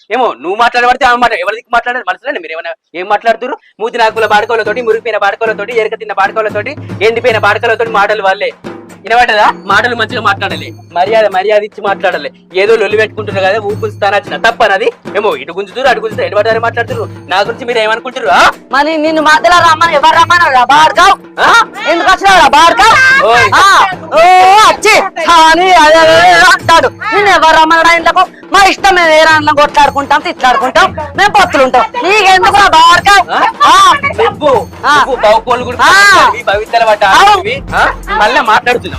ఏమో నువ్వు మాట్లాడబడితే ఆమె మాట ఎవరికి మాట్లాడారు మనసులో మీరు ఏమైనా ఏం మాట్లాడుతున్నారు మూతి నాకుల బాడకలతోటి మురిగిపోయిన బాడకలతోటి ఎరక తిన్న బాడకలతోటి ఎండిపోయిన బాడకలతోటి మాటలు వాళ్ళే వినబడ్డదా మాటలు మంచిగా మాట్లాడాలి మర్యాద ఇచ్చి మాట్లాడాలి ఏదో లొల్లి పెట్టుకుంటున్నారు కదా ఊపుస్తానచ్చిన తప్పనది ఏమో ఇటు గుంజుతురు అటు గుంజుతారు ఎటు పడ్డారు మాట్లాడుతున్నారు నా గురించి మీరు ఏమనుకుంటారు మరి నిన్ను మధ్యలో రమ్మని ఎవరు రమ్మన్నారా బాడుకావు ఎందుకు వచ్చినావురా బాడుకావు వచ్చి కానీ అదే అంటాడు నేను ఎవరు రమ్మన్నాడా ఇంట్లో మా ఇష్టం మేము ఏ రాన్న కొట్లాడుకుంటాం తిట్లాడుకుంటాం మేము పొత్తులుంటాం నీకెందుకు బాడుకావు మళ్ళీ మాట్లాడుతున్నా